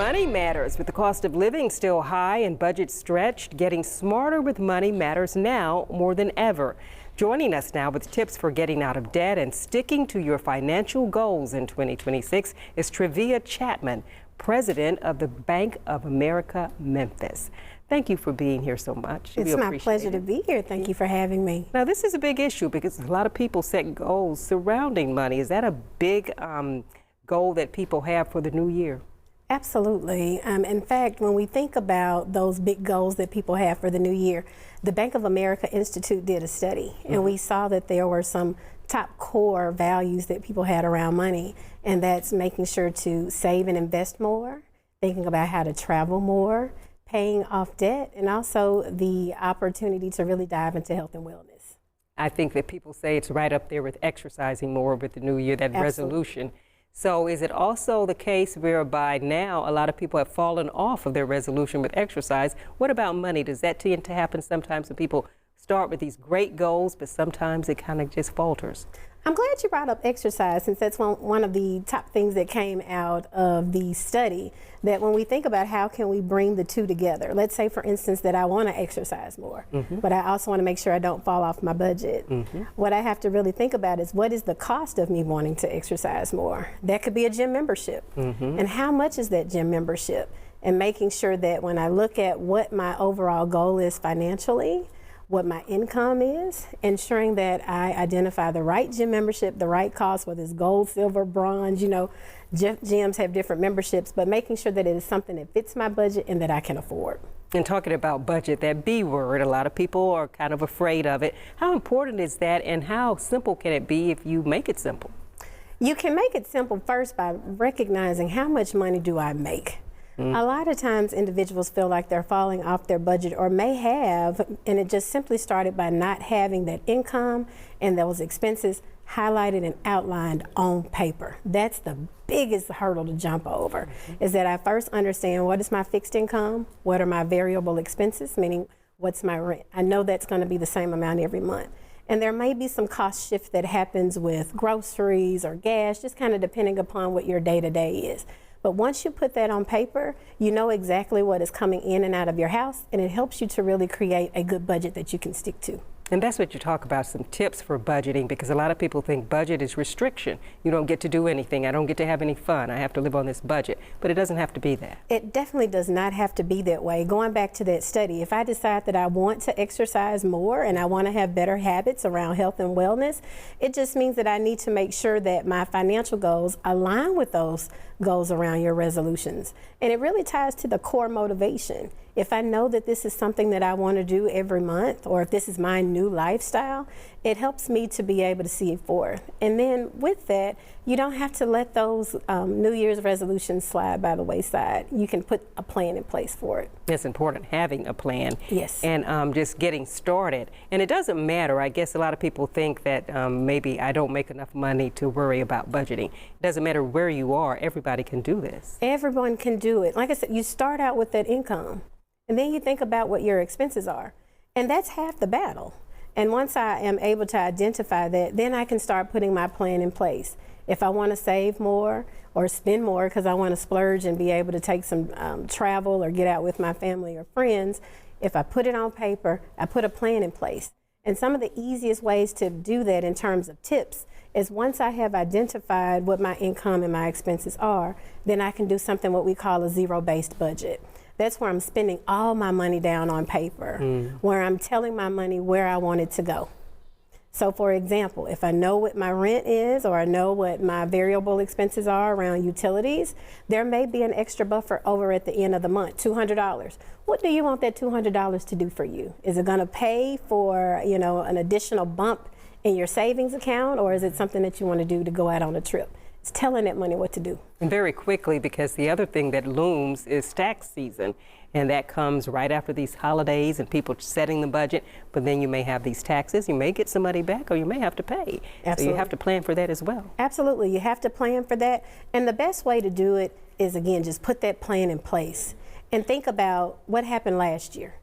Money matters. With the cost of living still high and budgets stretched, getting smarter with money matters now more than ever. Joining us now with tips for getting out of debt and sticking to your financial goals in 2026 is Trevia Chapman, president of the Bank of America, Memphis. Thank you for being here so much. It's my pleasure to be here. Thank you for having me. Now, this is a big issue because a lot of people set goals surrounding money. Is that a big goal that people have for the new year? Absolutely. In fact, when we think about those big goals that people have for the new year, the Bank of America Institute did a study, and we saw that there were some top core values that people had around money, and that's making sure to save and invest more, thinking about how to travel more, paying off debt, and also the opportunity to really dive into health and wellness. I think that people say it's right up there with exercising more with the new year, that resolution. So is it also the case whereby now a lot of people have fallen off of their resolution with exercise? What about money? Does that tend to happen sometimes when people start with these great goals, but sometimes it kind of just falters? I'm glad you brought up exercise, since that's one of the top things that came out of the study, that when we think about how can we bring the two together, let's say for instance that I want to exercise more, but I also want to make sure I don't fall off my budget. What I have to really think about is what is the cost of me wanting to exercise more? That could be a gym membership. And how much is that gym membership? And making sure that when I look at what my overall goal is financially, what my income is, ensuring that I identify the right gym membership, the right cost, whether it's gold, silver, bronze, you know, gyms have different memberships, but making sure that it is something that fits my budget and that I can afford. And talking about budget, that B word, a lot of people are kind of afraid of it. How important is that, and how simple can it be if you make it simple? You can make it simple first by recognizing how much money do I make. A lot of times individuals feel like they're falling off their budget, or may have, and it just simply started by not having that income and those expenses highlighted and outlined on paper. That's the biggest hurdle to jump over, is that I first understand what is my fixed income, what are my variable expenses, meaning what's my rent. I know that's going to be the same amount every month. And there may be some cost shift that happens with groceries or gas, just kind of depending upon what your day-to-day is. But once you put that on paper, you know exactly what is coming in and out of your house, and it helps you to really create a good budget that you can stick to. And that's what you talk about, some tips for budgeting, because a lot of people think budget is restriction. You don't get to do anything. I don't get to have any fun. I have to live on this budget. But it doesn't have to be that. It definitely does not have to be that way. Going back to that study, if I decide that I want to exercise more and I want to have better habits around health and wellness, it just means that I need to make sure that my financial goals align with those goals around your resolutions. And it really ties to the core motivation. If I know that this is something that I want to do every month, or if this is my new lifestyle, it helps me to be able to see it forth. And then with that, you don't have to let those New Year's resolutions slide by the wayside. You can put a plan in place for it. It's important, having a plan. Yes. And just getting started. And it doesn't matter. I guess a lot of people think that maybe I don't make enough money to worry about budgeting. It doesn't matter where you are. Everybody can do this. Everyone can do it. Like I said, you start out with that income, and then you think about what your expenses are. And that's half the battle. And once I am able to identify that, then I can start putting my plan in place. If I want to save more or spend more because I want to splurge and be able to take some travel or get out with my family or friends, if I put it on paper, I put a plan in place. And some of the easiest ways to do that in terms of tips is once I have identified what my income and my expenses are, then I can do something what we call a zero-based budget. That's where I'm spending all my money down on paper, where I'm telling my money where I want it to go. So for example, if I know what my rent is, or I know what my variable expenses are around utilities, there may be an extra buffer over at the end of the month, $200. What do you want that $200 to do for you? Is it gonna pay for, you know, an additional bump in your savings account, or is it something that you wanna do to go out on a trip? It's telling that money what to do. And very quickly, because the other thing that looms is tax season, and that comes right after these holidays and people setting the budget, but then you may have these taxes, you may get some money back, or you may have to pay. Absolutely. So you have to plan for that as well. Absolutely, you have to plan for that. And the best way to do it is, again, just put that plan in place and think about what happened last year.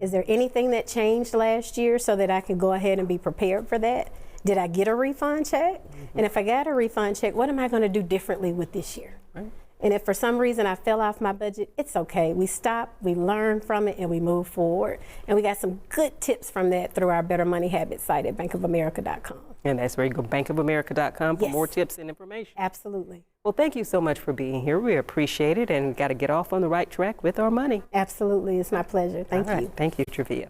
Is there anything that changed last year so that I can go ahead and be prepared for that? Did I get a refund check? And if I got a refund check, what am I going to do differently with this year? Right. And if for some reason I fell off my budget, it's okay. We stop, we learn from it, and we move forward. And we got some good tips from that through our Better Money Habits site at bankofamerica.com. And that's where you go, bankofamerica.com, for Yes. more tips and information. Absolutely. Well, thank you so much for being here. We appreciate it and got to get off on the right track with our money. Absolutely. It's my pleasure. Thank All right. you. Thank you, Travia.